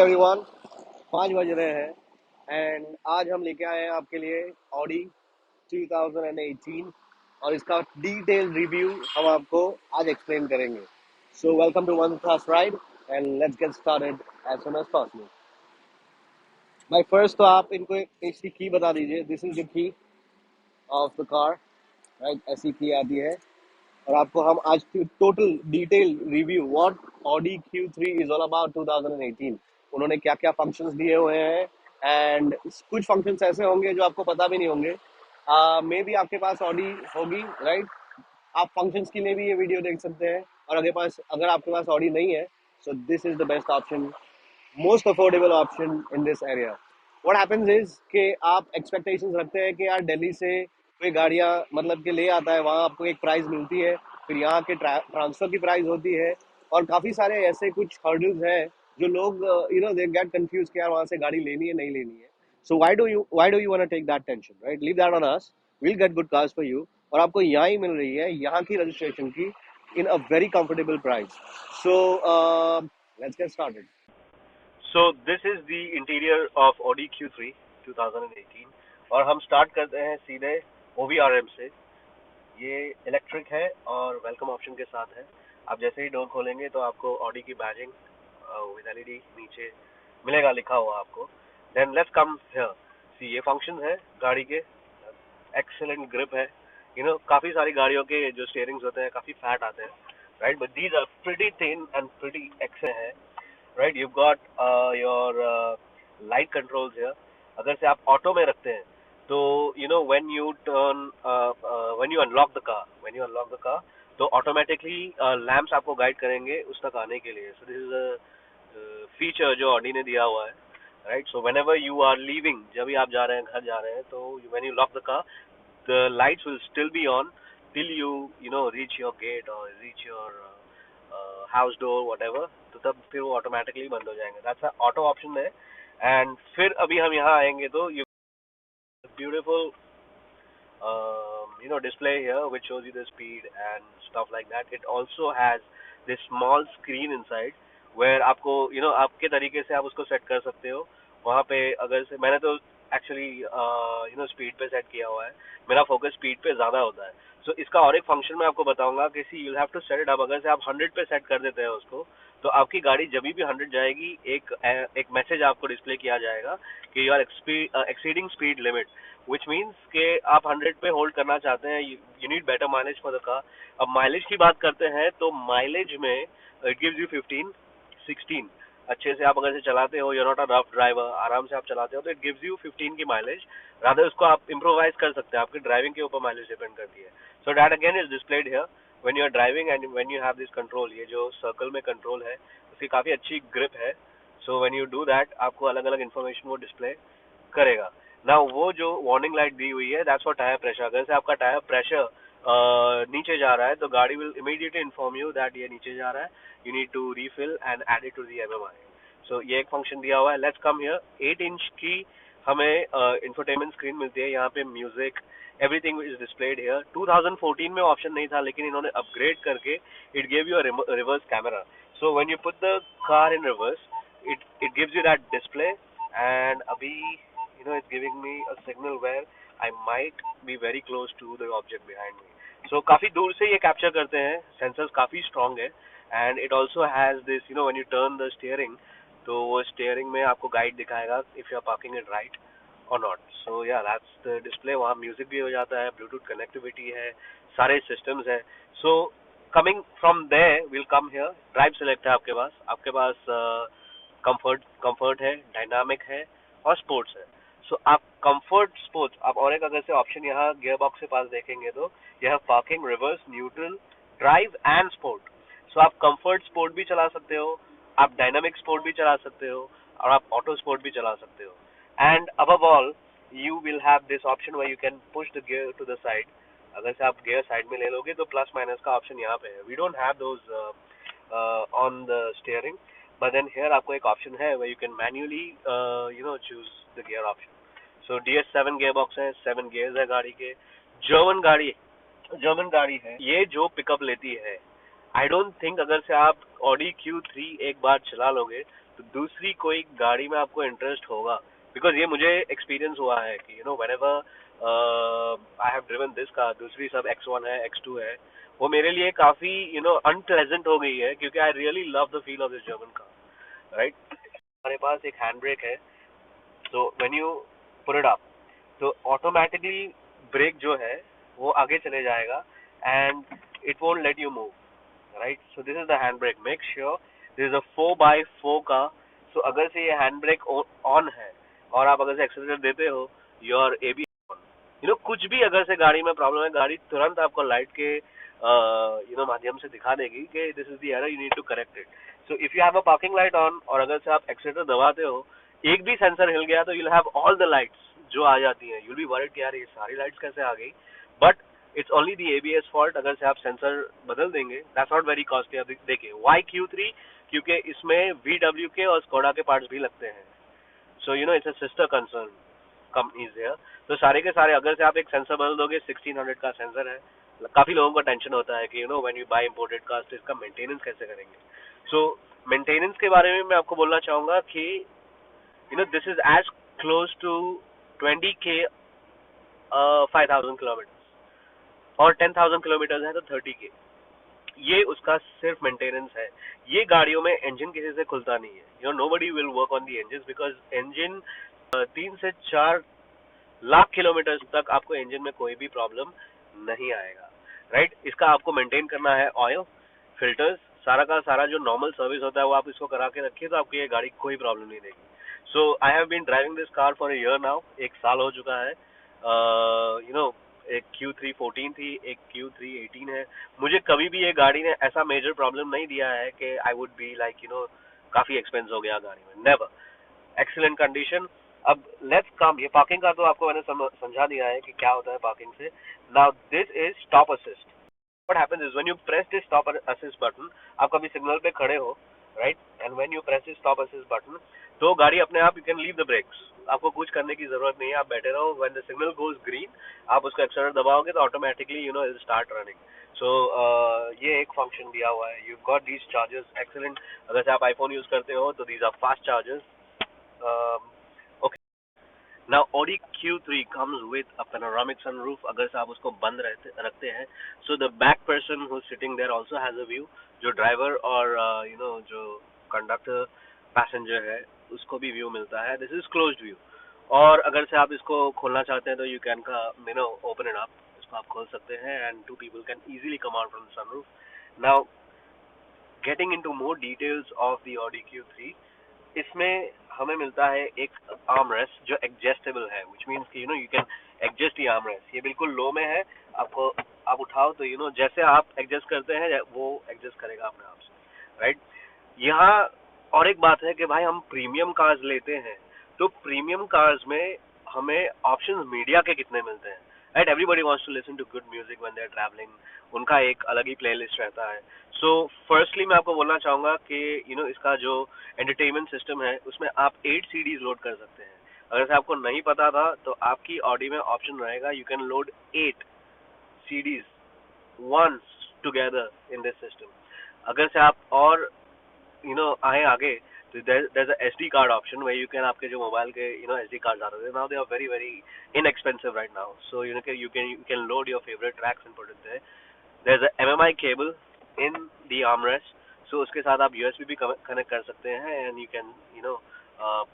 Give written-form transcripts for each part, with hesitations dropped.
Everyone, 5 बज रहे हैं एंड आज हम लेके आए हैं आपके लिए ऑडी 2018 और इसका डिटेल रिव्यू हम आपको आज एक्सप्लेन करेंगे। So welcome to one fast ride and let's get started as soon as possible. भाई फर्स्ट तो आप इनको इसकी की बता दीजिए। This is the key of the car, right? ऐसी की आती है और आपको हम आज की total detail review what Audi Q3 is all about 2018। उन्होंने क्या क्या फंक्शंस दिए हुए हैं एंड कुछ फंक्शंस ऐसे होंगे जो आपको पता भी नहीं होंगे। मे बी आपके पास ऑडी होगी, राइट? आप फंक्शंस के लिए भी ये वीडियो देख सकते हैं और अगर आपके पास ऑडी नहीं है, सो this is the best option, most affordable option in this area. What happens is कि आप एक्सपेक्टेशंस रखते हैं कि यार दिल्ली से कोई गाड़ियाँ मतलब कि ले आता है, वहाँ आपको एक प्राइस मिलती है, फिर यहाँ के ट्रांसफर की प्राइस होती है और काफ़ी सारे ऐसे कुछ हर्डल्स हैं जो लोग दे गेट कंफ्यूज कि यार वहाँ से गाड़ी लेनी है नहीं लेनी है। So why do you want to take that tension, right? Leave that on us, will get good cars for you और आपको यहाँ ही मिल रही है, यहाँ की रजिस्ट्रेशन की, in a very comfortable price. So let's get started. So this is the interior of Audi Q3 2018 और हम स्टार्ट करते हैं सीधे OVRM से। ये इलेक्ट्रिक है और वेलकम ऑप्शन के साथ है। आप जैसे ही डोर खोलेंगे तो आपको ऑडी की बैजिंग विद एलईडी नीचे मिलेगा लिखा हुआ आपको। देन लेट्स कम हियर, सी ये फंक्शन है गाड़ी के। एक्सेलेंट ग्रिप है, काफ़ी सारी गाड़ियों के जो स्टीयरिंग्स होते हैं काफ़ी फैट आते हैं, right? But these are pretty thin and pretty excellent है, right? You've got your light controls here. अगर से आप ऑटो में रखते हैं तो when you turn when you unlock the car तो ऑटोमेटिकली लैंप्स आपको गाइड करेंगे उस तक आने के लिए। सो दिस इज अ फीचर जो ऑडी ने दिया हुआ है, right? So whenever you are leaving, जब भी आप जा रहे हैं घर जा रहे हैं तो when you lock the car the lights will still be on till you reach your gate or reach your house door whatever, तो तब फिर वो ऑटोमेटिकली बंद हो जाएंगे। दैट्स ऑटो ऑप्शन है। एंड फिर अभी हम यहाँ आएंगे तो you beautiful display here which shows you the speed and stuff like that. It also has this small screen inside where आपको आपके तरीके से आप उसको सेट कर सकते हो। वहाँ पे अगर से मैंने तो एक्चुअली स्पीड पे सेट किया हुआ है, मेरा फोकस स्पीड पे ज़्यादा होता है। सो इसका और एक फंक्शन मैं आपको बताऊंगा कि see you have to set it up. अगर से आप 100 पे सेट कर देते हैं उसको तो आपकी गाड़ी जब भी 100 जाएगी एक मैसेज आपको डिस्प्ले किया जाएगा कि you are exceeding speed limit, which means कि आप 100 पे होल्ड करना चाहते हैं। You need better mileage for the car. अब माइलेज की बात करते हैं तो माइलेज में इट गिव्स यू 15-16। अच्छे से आप अगर से चलाते हो, you're not a rough driver, आराम से आप चलाते हो तो इट गिव्स यू 15 की माइलेज। रादर उसको आप इम्प्रोवाइज कर सकते हैं, आपकी ड्राइविंग के ऊपर माइलेज डिपेंड करती है। So that again is displayed here when you are driving and when you have this control. ये जो सर्कल में कंट्रोल है उसकी काफ़ी अच्छी ग्रिप है। So when you do that आपको अलग अलग इन्फॉर्मेशन वो डिस्प्ले करेगा ना। वो जो वार्निंग लाइट दी हुई है दैट्स फॉर टायर प्रेशर। अगर से आपका टायर प्रेशर नीचे जा रहा है तो गाड़ी will immediately inform you that ये नीचे जा रहा है, you need to refill and add it to the MMI. So ये एक फंक्शन दिया हुआ है। लेट्स कम हियर, 8 इंच की हमें इंफोटेनमेंट स्क्रीन मिलती है। यहाँ पे music everything is displayed here. 2014 में ऑप्शन नहीं था लेकिन इन्होंने अपग्रेड करके it give you a reverse camera. So when you put the car in reverse it gives you that display, and abhi it's giving me a signal where I might be very close to the object behind me. So काफी दूर से ये capture करते हैं, sensors काफी strong है। And it also has this when you turn the steering तो वो स्टीयरिंग में आपको गाइड दिखाएगा if you are parking it right और not. So yeah that's the display. वहाँ म्यूजिक भी हो जाता है, ब्लूटूथ कनेक्टिविटी है, सारे सिस्टम्स है। So coming from there will come here, drive select है आपके पास कंफर्ट है, डायनामिक है और स्पोर्ट्स है। सो आप कंफर्ट स्पोर्ट्स आप और एक अगर से ऑप्शन यहाँ गियर बॉक्स के पास देखेंगे तो यह parking, reverse, neutral, drive and sport. So आप कंफर्ट स्पोर्ट भी चला सकते हो, आप डायनामिक स्पोर्ट भी चला सकते हो और आप ऑटो स्पोर्ट भी चला सकते हो। And above all you will have this option where you can push the gear to the side. अगर से आप गियर साइड में ले लोगे तो प्लस माइनस का ऑप्शन यहाँ पे है। We don't have those on the steering, but then here आपको एक ऑप्शन है where you can manually choose the gear option. So DS7 gear box है, 7 gears है गाड़ी के। जर्मन गाड़ी है ये जो पिकअप लेती है। आई डोंट थिंक अगर से आप Audi Q3 एक बार चला लोगे तो दूसरी कोई गाड़ी में आपको इंटरेस्ट होगा, बिकॉज ये मुझे एक्सपीरियंस हुआ है कि whenever I have driven this car, दूसरी सब X1 है, X2 है, वो मेरे लिए काफी अनप्लेजेंट हो गई है, क्योंकि I really love the feel of this German car, right. हमारे पास एक हैंड ब्रेक है, तो when you put it up, तो ऑटोमेटिकली ब्रेक जो है वो आगे चले जाएगा, and it won't let you move, right. So this is the hand brake, make sure this is a 4x4 का। सो अगर से ये हैंड ब्रेक ऑन है और आप अगर से एक्सीलरेटर देते हो, योर एबी ऑन, कुछ भी अगर से गाड़ी में प्रॉब्लम है, गाड़ी तुरंत आपको लाइट के माध्यम से दिखा देगी कि this is the error, you need to correct it. So if you have a parking light on और अगर से आप एक्सीलरेटर दबाते हो, एक भी सेंसर हिल गया तो you'll have all the lights जो आ जाती हैं, यूल बी वरीड कि यार ये सारी लाइट्स कैसे आ गई, but it's only the ABS fault. अगर से आप सेंसर बदल देंगे, दैट्स नॉट वेरी कॉस्टली। आप देखिए वाई Q3, क्योंकि इसमें VW के और स्कोडा के पार्ट्स भी लगते हैं, so it's a sister concern companies there. तो सारे के सारे अगर से आप एक सेंसर बदल दोगे, 1600 का सेंसर है, काफी लोगों को टेंशन होता है कि when you buy imported cars तो इसका मेंटेनेंस कैसे करेंगे। सो मेंटेनेंस के बारे में मैं आपको बोलना चाहूंगा कि this is as close to 20K 5,000 kilometre, और 10,000 किलोमीटर है तो 30K। ये उसका सिर्फ मेंटेनेंस है। ये गाड़ियों में इंजन किसी से खुलता नहीं है, nobody will work on the engine, because engine 3 से 4 लाख किलोमीटर तक आपको इंजन में कोई भी प्रॉब्लम नहीं आएगा, राइट। इसका आपको मेंटेन करना है, ऑयल, फिल्टर्स, सारा का सारा जो नॉर्मल सर्विस होता है वो आप इसको करा के रखिए, तो आपको ये गाड़ी कोई प्रॉब्लम नहीं देगी। So I have been driving this car for a year now, 1 साल हो चुका है। एक Q3 14 थी, एक Q3 18 है। मुझे कभी भी ये गाड़ी ने ऐसा मेजर प्रॉब्लम नहीं दिया है कि आई वुड बी लाइक काफी एक्सपेंस हो गया गाड़ी में, नेवर। Excellent condition. अब लेट्स कम, ये पार्किंग का तो आपको मैंने समझा दिया है कि क्या होता है पार्किंग से। Now this is stop assist. What happens is when you press this stop assist button, आप कभी सिग्नल पे खड़े हो, right, and when you press this stop assist button, तो गाड़ी अपने आप, you can leave the brakes, आपको कुछ करने की जरूरत नहीं है, आप बैठे रहो। When the signal goes green, आप उसको एक्सेलरेटर दबाओगे तो automatically it start running. So ये एक फंक्शन दिया हुआ है। You got these chargers, excellent. अगर से आप आईफोन यूज करते हो तो these are fast chargers. Okay. Now Audi Q3 comes with a panoramic sunroof. अगर से आप उसको बंद रखते हैं, so the back person who's sitting there also has a view. जो ड्राइवर और जो कंडक्टर पैसेंजर है उसको भी व्यू मिलता है। This is closed view. और अगर से आप इसको खोलना चाहते हैं तो यू कैन का ओपन इट अप, इसको आप खोल सकते हैं and 2 people can easily come out from the sunroof. Now getting into more details of the Audi Q3, इसमें हमें मिलता है एक आर्म रेस्ट जो एडजस्टेबल है, विच मीन्स कि you can adjust the arm rest. ये बिल्कुल लो में है, आपको आप उठाओ तो जैसे आप एडजस्ट करते हैं वो एडजस्ट करेगा अपने आप से, राइट। यहाँ और एक बात है कि भाई हम प्रीमियम कार्स लेते हैं, तो प्रीमियम कार्स में हमें ऑप्शंस मीडिया के कितने मिलते हैं, right. Everybody wants to listen to good music when they are travelling, उनका एक अलग ही प्लेलिस्ट रहता है। सो फर्स्टली मैं आपको बोलना चाहूंगा कि इसका जो एंटरटेनमेंट सिस्टम है उसमें आप 8 CDs लोड कर सकते हैं। अगर से आपको नहीं पता था तो आपकी ऑडी में ऑप्शन रहेगा, you can load 8 CDs once together in this system। अगर से आप और आए आगे तो there's a SD card option where you can, आपके जो मोबाइल के SD cards आते थे, now they are very very inexpensive right now, so you can load your favorite tracks and put it there। there's a MMI cable in the armrest, so उसके साथ आप USB भी connect कर सकते हैं and you can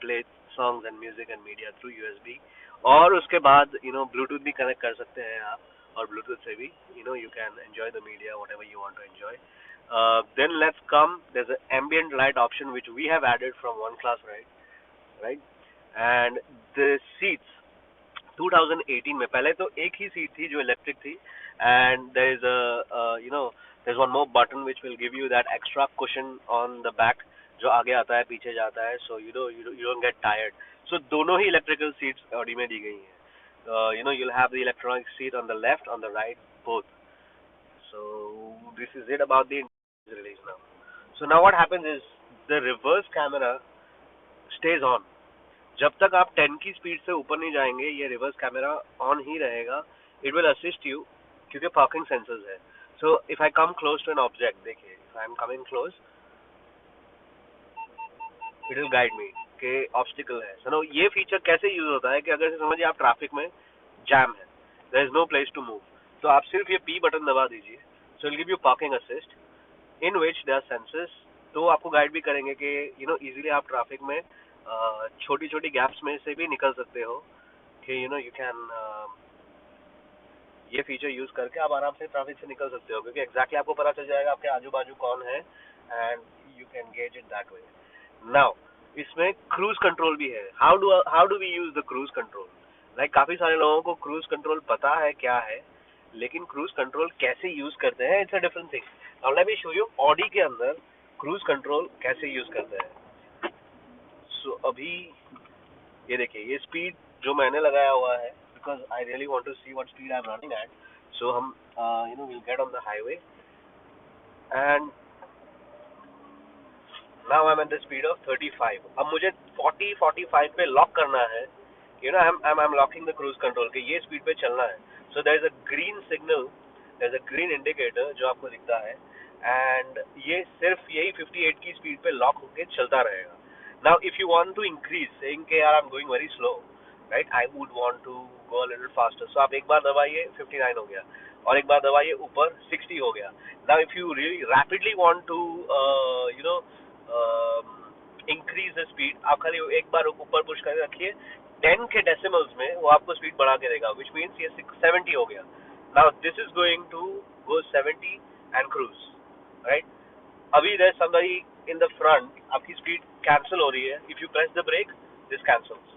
play songs and music and media through USB। और उसके बाद Bluetooth भी कनेक्ट कर सकते हैं आप, और Bluetooth से भी you can enjoy the media whatever you want to enjoy। Then let's come, there's an ambient light option which we have added from one class, right। And the seats 2018 में, पहले तो एक ही सीट थी जो electric थी, and there is there's one more button which will give you that extra cushion on the back जो आगे आता है पीछे जाता है, so you don't get tired। so दोनों ही इलेक्ट्रिकल सीट्स ऑडी में दी गई हैं। you'll have the electronic seat on the left, on the right, both। so this is it about the release now। so now what happens is the reverse camera stays on। जब तक आप 10 की speed से ऊपर नहीं जाएंगे ये reverse camera on ही रहेगा। इट विल असिस्ट यू क्योंकि पार्किंग सेंसर्स है। So if I come close to an object, देखिए if I am coming close, it will guide me कि ऑब्स्टिकल है। सो नो ये फीचर कैसे यूज होता है कि अगर समझिए आप ट्रैफिक में जैम है, there is no place to move, तो आप सिर्फ ये पी बटन दबा दीजिए, so will give you parking assist in which there senses. तो आपको गाइड भी करेंगे कि इजीली आप ट्रैफिक में छोटी छोटी गैप्स में से भी निकल सकते हो, कि यू कैन ये फीचर यूज करके आप आराम से ट्रैफिक से निकल सकते हो, क्योंकि एग्जैक्टली आपको पता चल जाएगा आपके आजू बाजू कौन है, and you can gauge it that way. Now इसमें क्रूज कंट्रोल भी है। How do we use the cruise control? Like काफी सारे लोगों को क्रूज कंट्रोल पता है क्या है, लेकिन क्रूज कंट्रोल कैसे यूज करते हैं, it's a different thing. Now let me show you Audi के अंदर क्रूज कंट्रोल कैसे यूज करते हैं। सो अभी ये देखिए, ये स्पीड जो मैंने लगाया हुआ है, because I really want to see what speed I am running at. So हम will get on the highway and now I am at the speed of 35। अब मुझे 40-45 पे लॉक करना है, I am locking the cruise control कि ये speed पे चलना है। So there is a green signal, there is a green indicator जो आपको दिखता है, एंड ये सिर्फ यही 58 की स्पीड पे लॉक होके चलता रहेगा। Now if you want to increase, saying के यार I am going very slow, right, I would want to go a little faster, so आप एक बार दबाइए 59 हो गया, और एक बार दबाइए ऊपर 60 हो गया। Now if you really rapidly want to increase the speed, आप खाली एक बार ऊपर पुश करके रखिए, 10 के डेसिमल्स में वो आपको स्पीड बढ़ा के देगा, विच मीन्स ये 70 हो गया। Now this is going to go 70 and cruise, right. अभी there somebody in the front, आपकी स्पीड कैंसिल हो रही है, if you press the brake this cancels,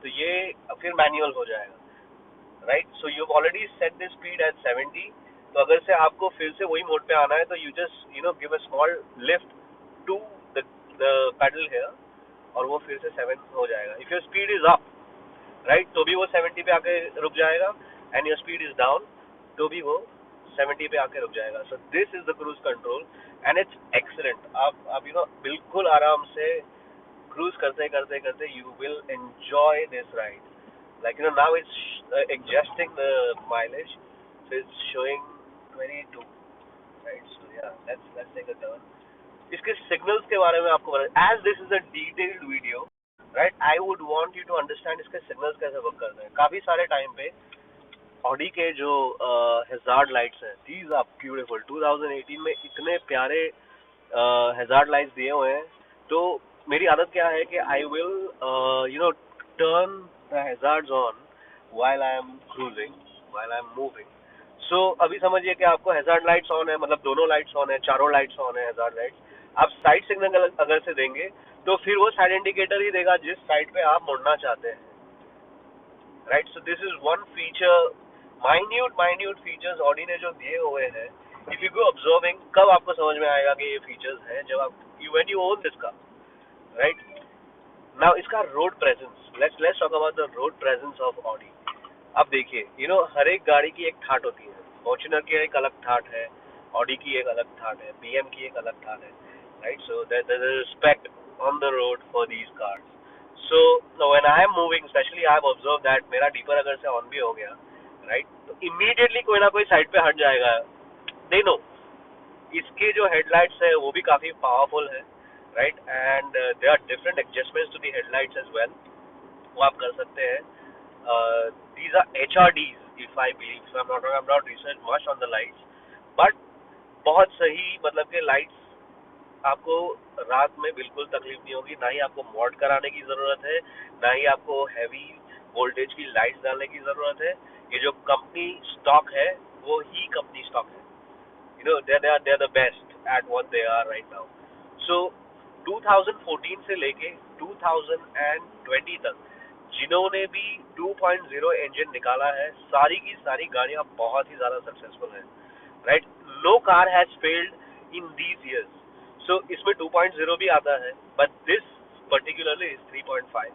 तो ये फिर मैनुअल हो जाएगा, right. So you already set the speed at 70, तो अगर से आपको फिर से वही मोड पे आना है, तो you just give a small lift to the paddle here, और वो फिर से 7 हो जाएगा। If your speed is up, right, तो भी वो 70 पे आके रुक जाएगा, and your speed is down, तो भी वो 70 पे आके रुक जाएगा। So this is the cruise control and it's excellent. आप बिल्कुल आराम से क्रूज करते करते करते you will enjoy this ride. Like now it's adjusting the mileage, so it's showing 22, right? So yeah, let's take a turn. इसके signals के बारे में आपको बता, as this is a detailed video, right, I would want you to understand इसके signals कैसे work करते हैं। काफी सारे टाइम पे ऑडी के जो हैजार्ड लाइट्स हैं, दीज आर ब्यूटीफुल। 2018 में इतने प्यारे हैजार्ड लाइट्स दिए हुए हैं, तो मेरी आदत क्या है कि I will turn the hazards on while I am cruising, while I am moving. So अभी समझिए कि आपको हैजार्ड लाइट्स ऑन है, मतलब दोनों लाइट्स ऑन है, चारों लाइट्स ऑन है हैजार्ड लाइट्स। आप साइड सिग्नल अगर से देंगे, तो फिर वो साइड इंडिकेटर ही देगा जिस साइड पे आप मुड़ना चाहते हैं, right. So this is one feature, minute features Audi ने जो दिए हुए हैं। इफ यू गो ऑब्जर्विंग, कब आपको समझ में आएगा कि ये फीचर्स हैं, जब आप when you own this car, right. Now इसका road presence, let's talk about the road presence of Audi. अब देखिए, हर एक गाड़ी की एक ठाट होती है। फॉर्च्यूनर की एक अलग ठाट है, ऑडी की एक अलग ठाट है, बीएम की एक अलग ठाट है, right. So there is respect on the road for these cars. So when I am moving, specially I have observe that मेरा डीपर अगर से ऑन भी हो गया, राइट, तो इमीडिएटली कोई ना कोई साइड पे हट जाएगा। दे नो इसके जो हेडलाइट्स है वो भी काफी पावरफुल है, right, and there are different adjustments to the headlights as well, वो आप कर सकते हैं। These are HRDs, if I believe. So I'm not researched much on the lights, but बहुत सही, मतलब कि लाइट्स आपको रात में बिल्कुल तकलीफ नहीं होगी, ना ही आपको मॉड कराने की जरूरत है, ना ही आपको हैवी वोल्टेज की लाइट्स डालने की जरूरत है। ये जो कंपनी स्टॉक है वो ही कंपनी स्टॉक है। They're the best at what they are right now. So 2014 से लेके 2020 तक जिन्होंने भी 2.0 इंजन निकाला है, सारी की सारी गाड़ियां बहुत ही ज्यादा सक्सेसफुल हैं, right. No car has failed in these years. So इसमें 2.0 भी आता है, but this particularly is 3.5।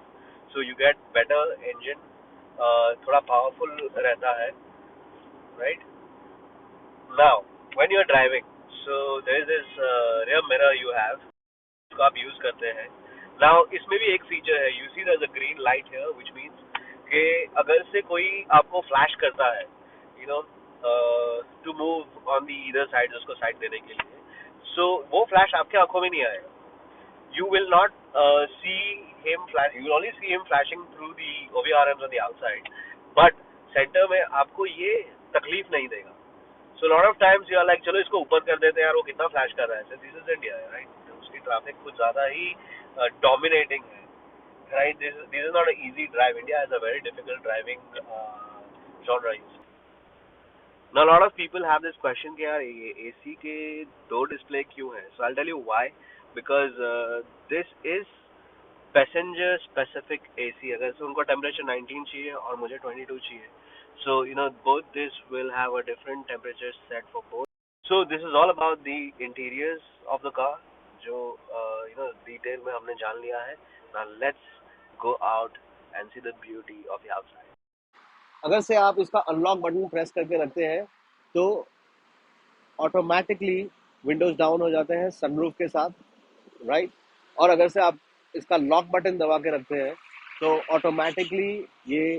So you get better engine, थोड़ा पावरफुल रहता है, right. Now when you are driving, so there is this rear mirror you have, इसको आप use करते हैं। नाउ इसमें भी एक फीचर है, you see there is a green light here, which means कि अगर से कोई आपको फ्लैश करता है, to move on the either side, उसको साइड देने के लिए, सो वो फ्लैश आपके आंखों में नहीं आएगा, you will not see him flash. You will only see him flashing through the OVRMs on the outside, but center में आपको ये तकलीफ नहीं देगा. So a lot of times you are like चलो इसको ऊपर कर देते हैं यार, वो कितना फ्लैश कर रहा है. So this is India, right? उसकी ट्रैफिक कुछ ज़्यादा ही dominating है, right? This is not an easy drive. India has a very difficult driving genre. Now a lot of people have this question कि यार ये AC के दो डिस्प्ले क्यों है? So I'll tell you why. Because this is passenger specific AC. अगर से उनको टेम्परेचर 19 चाहिए और मुझे 22 चाहिए, so both this will have a different temperature set for both. So this is all about the interiors of the car, जो detail में हमने जान लिया है. Now let's go out and see the beauty of the outside. अगर से आप इसका अनलॉक बटन प्रेस करके रखते हैं तो ऑटोमेटिकली विंडोज डाउन हो जाते हैं सनरूफ के साथ, राइट. और अगर से आप इसका लॉक बटन दबा के रखते हैं तो ऑटोमेटिकली ये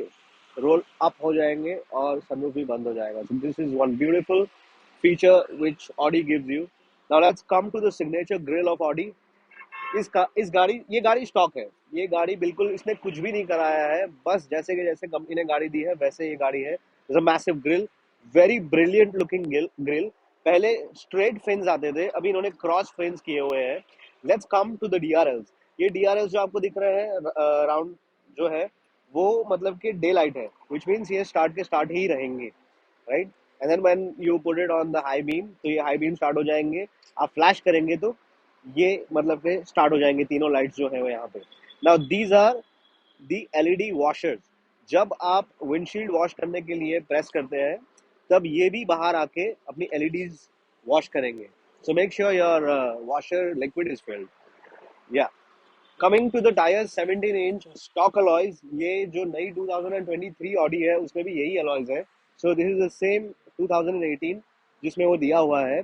रोल अप हो जाएंगे और सनरूफ भी बंद हो जाएगा. So this is one beautiful feature which Audi gives you. Now let's come to the signature grille of Audi. इस गाड़ी ये गाड़ी स्टॉक है. ये गाड़ी बिल्कुल इसने कुछ भी नहीं कराया है, बस जैसे कि जैसे कंपनी ने गाड़ी दी है वैसे ये गाड़ी है. It's a massive grille, very brilliant looking grille. पहले स्ट्रेट फेंस आते थे, अभी इन्होंने क्रॉस फेंस किए हुए हैं. Let's come to the DRLs. ये डीआरएल्स जो आपको दिख रहे हैं राउंड जो है वो मतलब कि डे लाइट है, विच मीन्स ये स्टार्ट के स्टार्ट ही रहेंगे, right. And then when you put it on the high beam तो ये हाई बीम स्टार्ट हो जाएंगे. आप फ्लैश करेंगे तो ये मतलब के स्टार्ट हो जाएंगे तीनों लाइट्स जो है वो यहाँ पे. Now these are the LED washers. जब आप विंडशील्ड वॉश करने के लिए प्रेस करते हैं तब ये भी बाहर आके अपनी एलईडीज वॉश करेंगे. So make sure your washer liquid is filled. या coming to the tyres, 17 inch stock alloys. ये जो नई 2023 ऑडी है उसमें भी यही अलॉयज है. सो दिस इज द सेम 2018 जिसमें वो दिया हुआ है.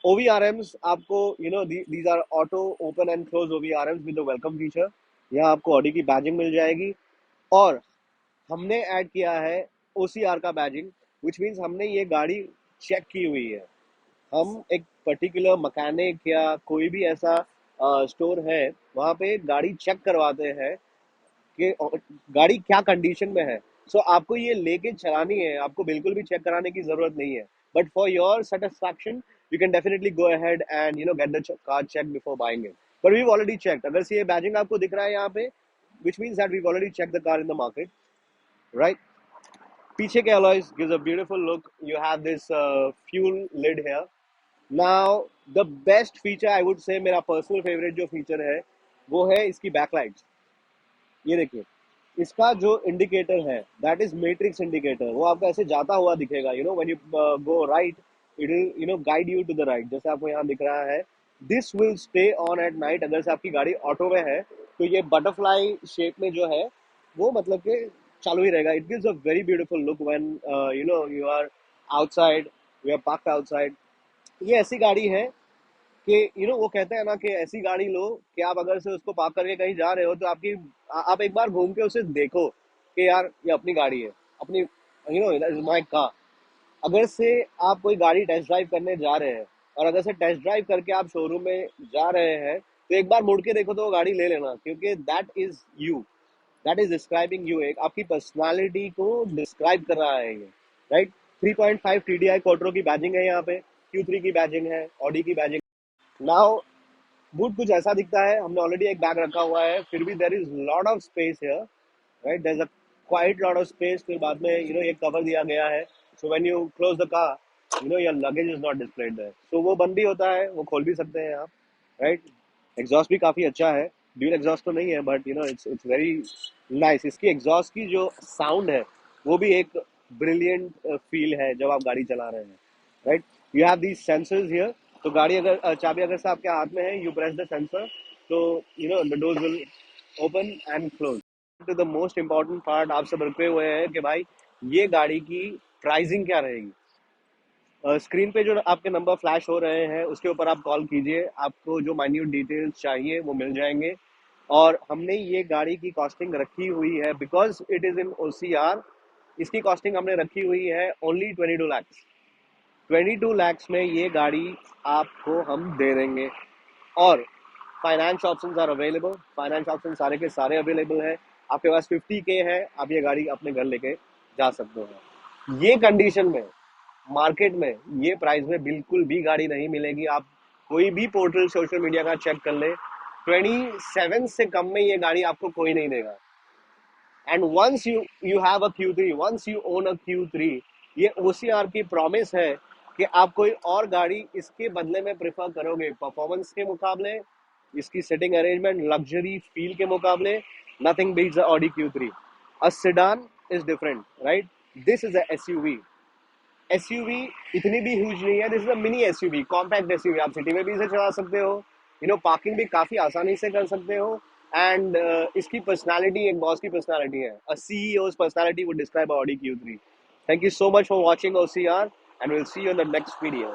OVRMs आपको these are auto open and close OVRMs with the welcome feature. यहाँ आपको ऑडी की बैजिंग मिल जाएगी और हमने ऐड किया है OCR का बैजिंग, विच मीन्स हमने ये गाड़ी चेक की हुई है. हम एक पर्टिकुलर मैकेनिक या कोई भी ऐसा स्टोर है वहाँ पे गाड़ी चेक करवाते हैं कि गाड़ी क्या कंडीशन में है. सो आपको ये लेके चलानी है, आपको बिल्कुल भी चेक कराने की जरूरत नहीं है. But for your satisfaction you can definitely go ahead and get the car checked before buying it. But we've already checked. अगर से ये बैजिंग आपको दिख रहा है यहाँ पे, which means that we've already checked the car in the market, right? पीछे के alloys gives a beautiful look. You have this fuel lid here. Now the best feature I would say, मेरा personal favorite जो feature है वो है इसकी backlights. ये देखिए, इसका जो इंडिकेटर है दैट इज मैट्रिक्स इंडिकेटर. वो आपको ऐसे जाता हुआ दिखेगा. When you go right it will guide you to the right, जैसे आपको यहाँ दिख रहा है. This will stay on at night. अगर से आपकी गाड़ी ऑटो में है तो ये बटरफ्लाई शेप में जो है वो मतलब कि चालू ही रहेगा. It gives a very beautiful look when you are outside, you are parked outside. ये ऐसी गाड़ी है कि वो कहते हैं ना कि ऐसी गाड़ी लो कि आप अगर से उसको पार्क करके कहीं जा रहे हो तो आप एक बार घूम के उसे देखो कि यार ये अपनी गाड़ी है, अपनी माय कार. अगर से आप कोई गाड़ी टेस्ट ड्राइव करने जा रहे हैं और अगर से टेस्ट ड्राइव करके आप शोरूम में जा रहे हैं तो एक बार मुड़ के देखो तो वो गाड़ी ले लेना, क्योंकि that is you, that is describing you. एक आपकी पर्सनालिटी को डिस्क्राइब कर रहा है ये, राइट. 3.5 TDI क्वार्टरो की बैजिंग है यहाँ पे, Q3 की बैजिंग है, ऑडी की बैजिंग. नाउ बूट कुछ ऐसा दिखता है. हमने ऑलरेडी एक बैग रखा हुआ है, फिर भी there is lot of space here, right. There is a quite lot of space. फिर बाद में एक कवर दिया गया है. So when you close the car your luggage is not displayed there. So वो बंद भी होता है, वो खोल भी सकते हैं आप, राइट. एग्जॉस्ट भी काफी अच्छा है. ड्यूल एग्जॉस्ट तो नहीं है बट इट्स वेरी नाइस. इसकी एग्जॉस्ट की जो साउंड है वो भी एक ब्रिलियंट फील है जब आप गाड़ी चला रहे हैं, right. You have these sensors here. तो गाड़ी अगर चाबी अगर से आपके हाथ में है, यू प्रेस द सेंसर तो the doors will open and close. To the most important part आप सब रुके हुए हैं कि भाई ये गाड़ी की प्राइसिंग क्या रहेगी. स्क्रीन पे जो आपके नंबर फ्लैश हो रहे हैं उसके ऊपर आप कॉल कीजिए, आपको जो माइन्यूट डिटेल्स चाहिए वो मिल जाएंगे. और हमने ये गाड़ी की कॉस्टिंग रखी हुई है because it is in OCR. इसकी कॉस्टिंग हमने रखी हुई है ओनली 22 lakhs. 22 lakhs में ये गाड़ी आपको हम दे देंगे. और finance options are available, finance option सारे के सारे अवेलेबल है। आपके पास 50K है, आप ये गाड़ी अपने घर लेके जा सकते हो। ये कंडीशन में मार्केट में ये प्राइस में बिल्कुल भी गाड़ी नहीं मिलेगी। आप कोई भी पोर्टल सोशल मीडिया का चेक कर ले, 27 से कम में ये गाड़ी आपको कोई नहीं देगा। And once you have a Q3, once you own a Q3, ये OCR की प्रॉमिस है कि आप कोई और गाड़ी इसके बदले में प्रेफर करोगे। परफॉर्मेंस के मुकाबले, इसकी सिटिंग अरेंजमेंट, लग्जरी फील के मुकाबले, nothing beats the Audi Q3। A sedan is different, right? This is a SUV। SUV इतनी भी ह्यूज नहीं है, this is a mini SUV, compact SUV. आप सिटी में भी इसे चला सकते हो, पार्किंग भी काफी आसानी से कर सकते हो। एंड इसकी पर्सनालिटी एक बॉस की पर्सनालिटी है। अ CEO's personality would describe Audi Q3। Thank you so much for watching OCR and will see you in the next video.